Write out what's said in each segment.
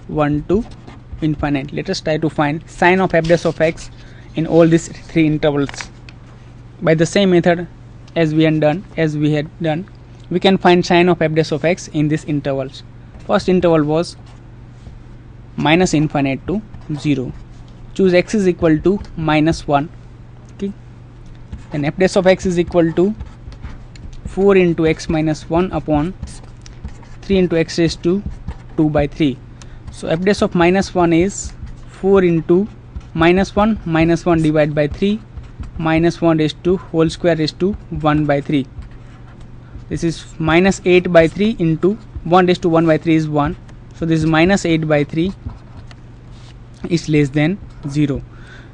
1 to infinite. Let us try to find sine of f dash of x in all these three intervals. By the same method as we had done, we can find sine of f dash of x in these intervals. First interval was minus infinite to 0. Choose x is equal to minus 1. Okay. Then f dash of x is equal to 4 into x minus 1 upon 3 into x raised to 2 by 3. So f dash of minus 1 is 4 into minus 1 divided by 3 minus 1 raised to whole square raised to 1 by 3. This is minus 8 by 3 into 1 raised to 1 by 3 is 1. So this is minus 8 by 3 is less than 0.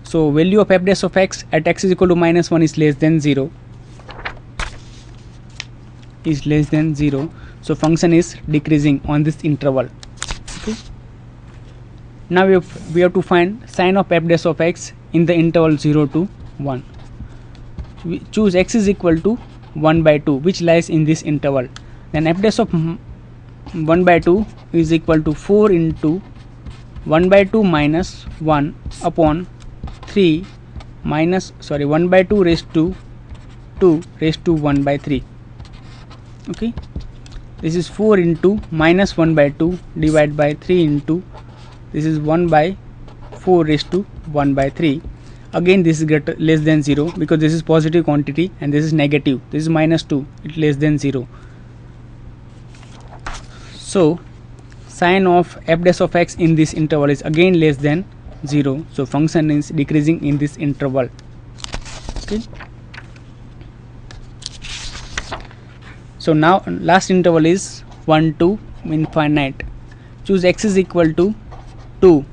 So value of f dash of x at x is equal to minus 1 is less than 0. So function is decreasing on this interval. Okay. Now we have to find sine of f dash of x in the interval 0 to 1. We choose x is equal to 1 by 2, which lies in this interval. Then f dash of 1 by 2 is equal to 4 into 1 by 2 minus 1 upon 3 1 by 2 raised to 2 raised to 1 by 3. Okay, this is 4 into minus 1 by 2 divided by 3 into this is 1 by 4 raised to 1 by 3. Again this is less than 0 because this is positive quantity and this is negative. This is minus 2, it less than 0. So sine of f dash of x in this interval is again less than 0. So function is decreasing in this interval. Okay. So now last interval is 1 to infinite. Choose x is equal to 2.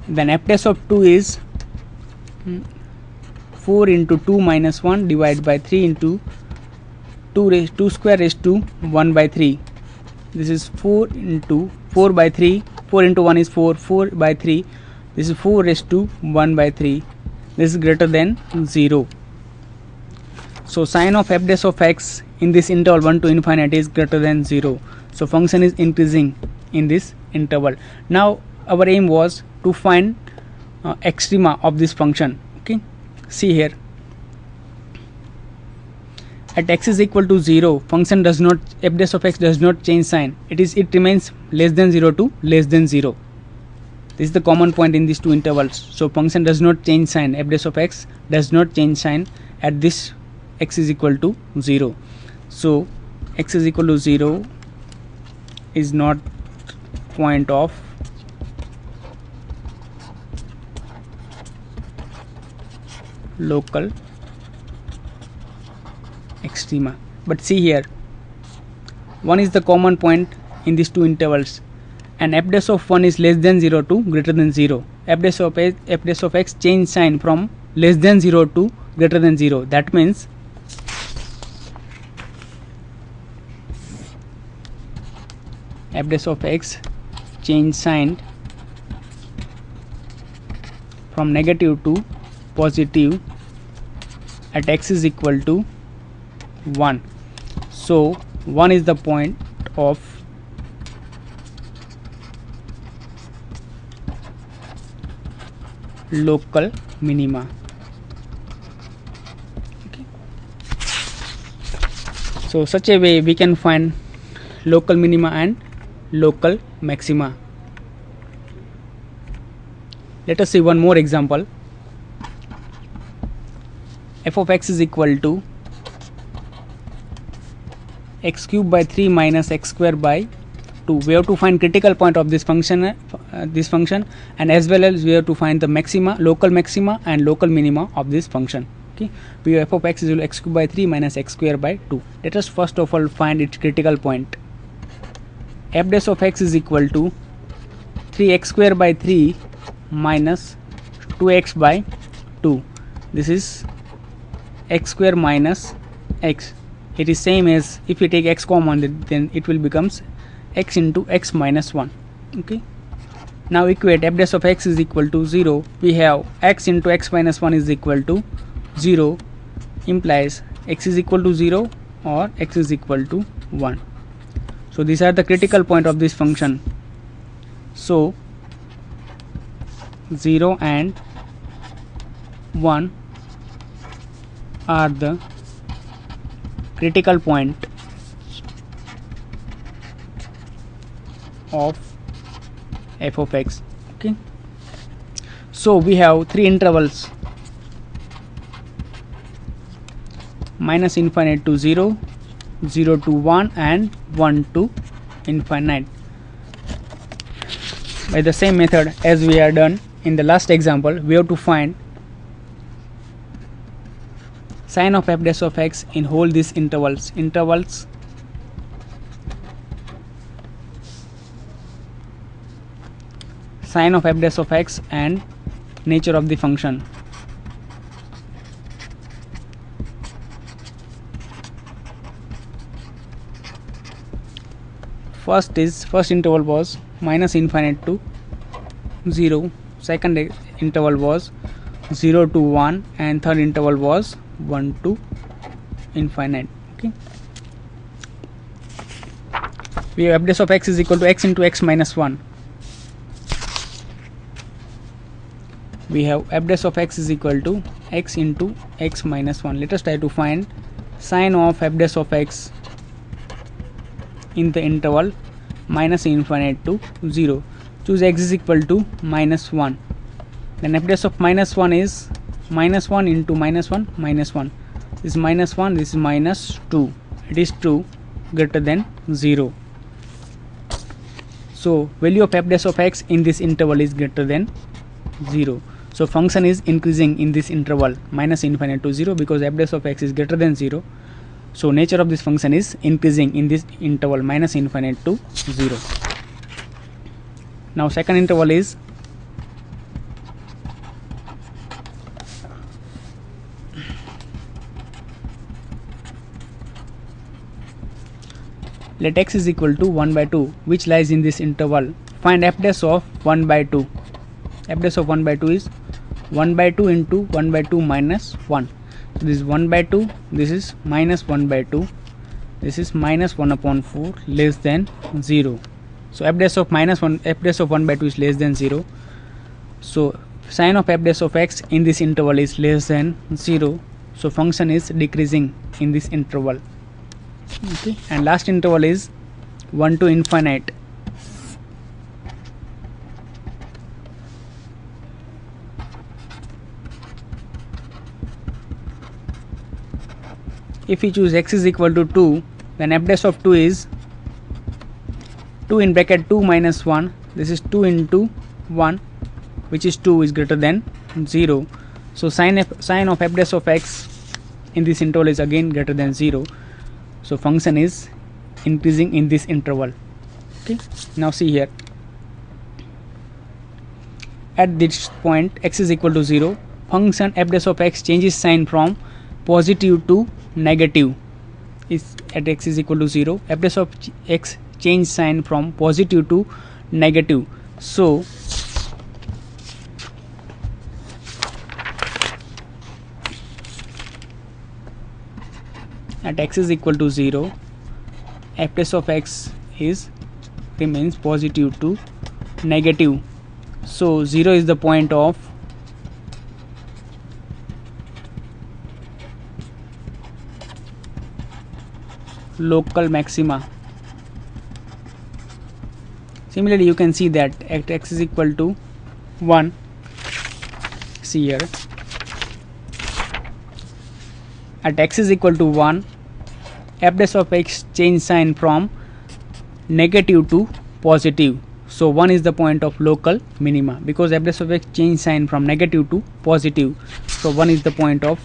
Then f dash of 2 is 4 into 2 minus 1 divided by 3 into 2 square raised to 1 by 3. This is 4 into 4 by 3. 4 into 1 is 4. 4 by 3. This is 4 raised to 1 by 3. This is greater than 0. So sine of f dash of x in this interval 1 to infinite is greater than 0. So function is increasing in this interval. Now our aim was to find extrema of this function. Okay, see here, at x is equal to 0, function does not, f dash of x does not change sign. It remains less than 0 to less than 0. This is the common point in these two intervals. So function does not change sign. F dash of x does not change sign at this x is equal to 0. So x is equal to 0 is not point of local extrema. But see here, 1 is the common point in these two intervals, and f dash of 1 is less than 0 to greater than 0. F dash of x change sign from less than 0 to greater than 0. That means f dash of x change sign from negative to positive at x is equal to 1. So 1 is the point of local minima. Okay. So such a way we can find local minima and local maxima. Let us see one more example. F of x is equal to x cube by 3 minus x square by 2. We have to find critical point of this function, and as well as we have to find the maxima, local maxima and local minima of this function. Okay, we have f of x is equal to x cube by 3 minus x square by 2. Let us first of all find its critical point. F dash of x is equal to 3x square by 3 minus 2x by 2. This is x square minus x. It is same as if we take x common, then it will becomes x into x minus 1. Okay, now equate f dash of x is equal to 0. We have x into x minus 1 is equal to 0, implies x is equal to 0 or x is equal to 1. So these are the critical point of this function. So 0 and 1 are the critical point of f of x. Okay, so we have three intervals: minus infinite to 0, 0 to 1 and 1 to infinite. By the same method as we have done in the last example, we have to find sin of f dash of x in all these intervals. Sin of f dash of x and nature of the function. First interval was minus infinite to 0, second interval was 0 to 1 and third interval was 1 to infinite. Okay, we have f dash of x is equal to x into x minus 1. We have f dash of x is equal to x into x minus 1. Let us try to find sin of f dash of x in the interval minus infinite to 0. Choose x is equal to minus 1. Then f dash of minus 1 is minus 1 into minus 1 minus 1. This is minus 1, this is minus 2. It is 2 greater than 0. So value of f dash of x in this interval is greater than 0. So function is increasing in this interval minus infinite to 0 because f dash of x is greater than 0. So nature of this function is increasing in this interval minus infinite to 0. Now second interval is let x is equal to 1 by 2 which lies in this interval. Find f dash of 1 by 2. F dash of 1 by 2 is 1 by 2 into 1 by 2 minus 1. So this is 1 by 2, this is minus 1 by 2, this is minus 1 upon 4 less than 0. So f dash of minus 1, f dash of 1 by 2 is less than 0. So sin of f dash of x in this interval is less than 0. So function is decreasing in this interval. Okay, and last interval is 1 to infinite. If we choose x is equal to 2, then f dash of 2 is 2 in bracket 2 minus 1. This is 2 into 1, which is 2 is greater than 0. So sin of f dash of x in this interval is again greater than 0. So function is increasing in this interval. Okay, now see here. At this point x is equal to 0, function f dash of x changes sign from positive to negative. Is at x is equal to 0, f dash of x change sign from positive to negative. So at x is equal to 0, f dash of x is remains positive to negative. So 0 is the point of local maxima. Similarly, you can see that at x is equal to 1, see here, at x is equal to 1, f dash of x change sign from negative to positive. So 1 is the point of local minima because f dash of x change sign from negative to positive. So 1 is the point of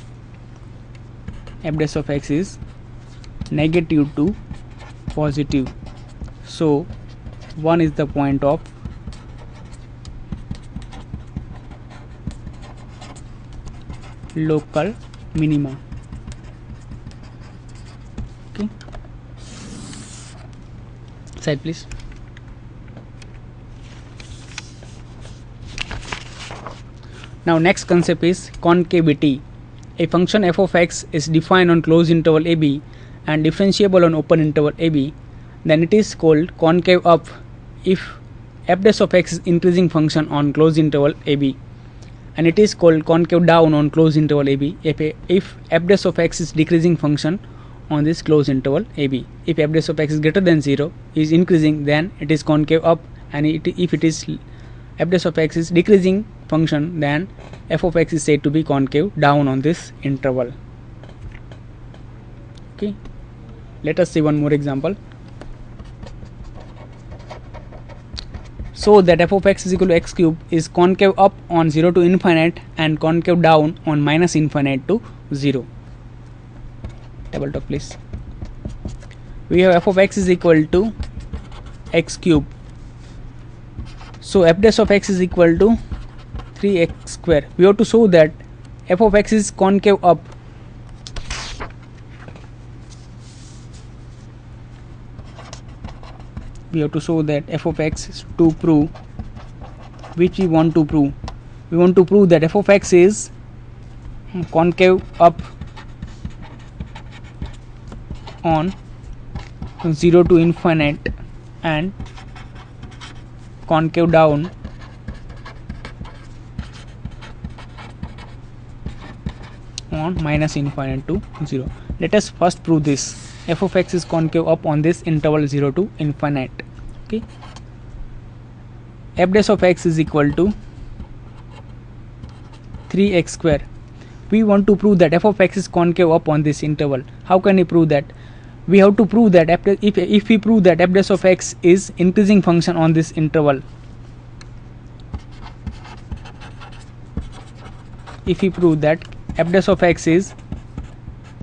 f dash of x is negative to positive. So 1 is the point of local minima. Okay, side please. Now next concept is concavity. A function f of x is defined on closed interval ab and differentiable on open interval ab, then it is called concave up if f dash of x is increasing function on closed interval ab. and it is called concave down on closed interval AB if f dash of x is decreasing function on this closed interval AB. If f dash of x is greater than 0 is increasing, then it is concave up, and if it is f dash of x is decreasing function, then f of x is said to be concave down on this interval. Okay, let us see one more example. So that f of x is equal to x cube is concave up on 0 to infinite and concave down on minus infinite to 0. Table talk please. We have f of x is equal to x cube. So f dash of x is equal to 3x square. We have to show that f of x is concave up. We have to show that f of x is to prove, which we want to prove. We want to prove that f of x is concave up on 0 to infinite and concave down on minus infinite to 0. Let us first prove this. F of x is concave up on this interval 0 to infinite. Okay, f dash of x is equal to 3x square. We want to prove that f of x is concave up on this interval. How can we prove that? We have to prove that if we prove that f dash of x is increasing function on this interval, if we prove that f dash of x is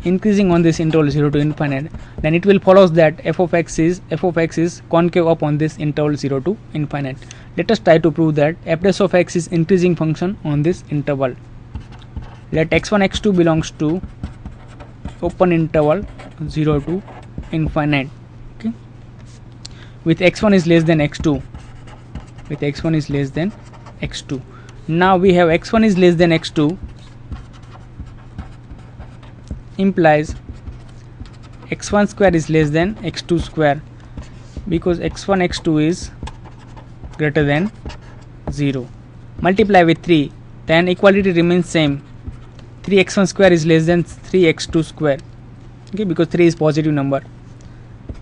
increasing on this interval 0 to infinite, then it will follows that f of x is concave up on this interval 0 to infinite. Let us try to prove that f dash of x is increasing function on this interval. Let x1 x2 belongs to open interval 0 to infinite. Okay, with x1 is less than x2, with x1 is less than x2. Now we have x1 is less than x2 implies x1 square is less than x2 square, because x1 x2 is greater than 0. Multiply with 3, then equality remains same. 3x1 square is less than 3x2 square. Okay, because 3 is positive number.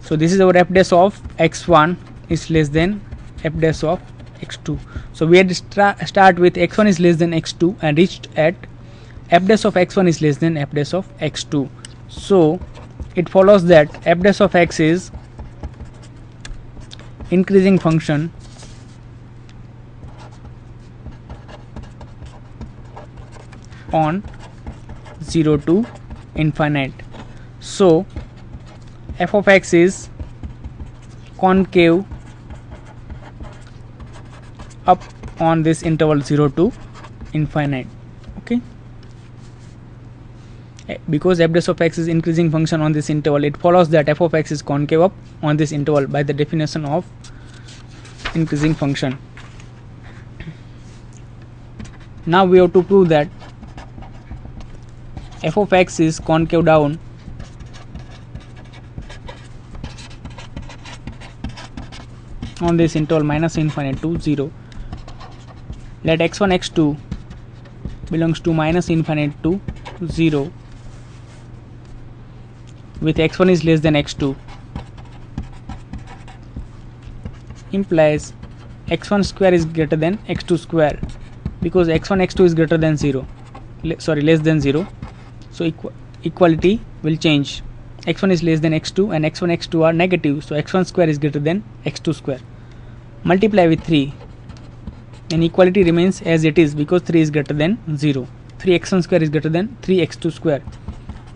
So this is our f dash of x1 is less than f dash of x2. So we had to start with x1 is less than x2 and reached at f dash of x1 is less than f dash of x2. So it follows that f dash of x is increasing function on 0 to infinite. So f of x is concave up on this interval 0 to infinite. Okay, because f dash of x is increasing function on this interval, it follows that f of x is concave up on this interval by the definition of increasing function. Now we have to prove that f of x is concave down on this interval minus infinite to 0. Let x1 x2 belongs to minus infinite to 0, with x1 is less than x2 implies x1 square is greater than x2 square, because x1 x2 is greater than 0, less than 0. So equality will change. x1 is less than x2 and x1 x2 are negative, so x1 square is greater than x2 square. Multiply with 3 and equality remains as it is, because 3 is greater than 0. 3x1 square is greater than 3x2 square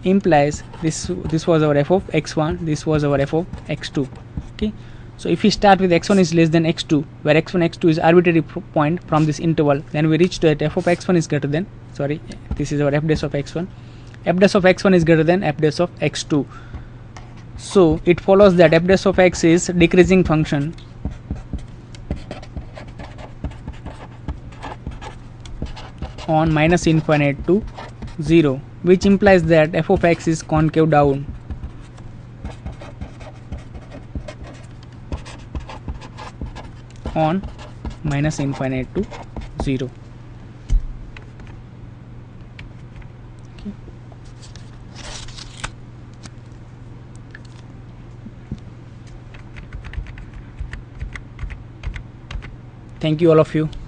implies this was our f of x1, this was our f of x2. Okay, so if we start with x1 is less than x2, where x1 x2 is arbitrary point from this interval, then we reach to that f of x1 is greater than, this is our f dash of x1, f dash of x1 is greater than f dash of x2. So it follows that f dash of x is decreasing function on minus infinite to 0, which implies that f of x is concave down on minus infinite to 0. Thank you all of you.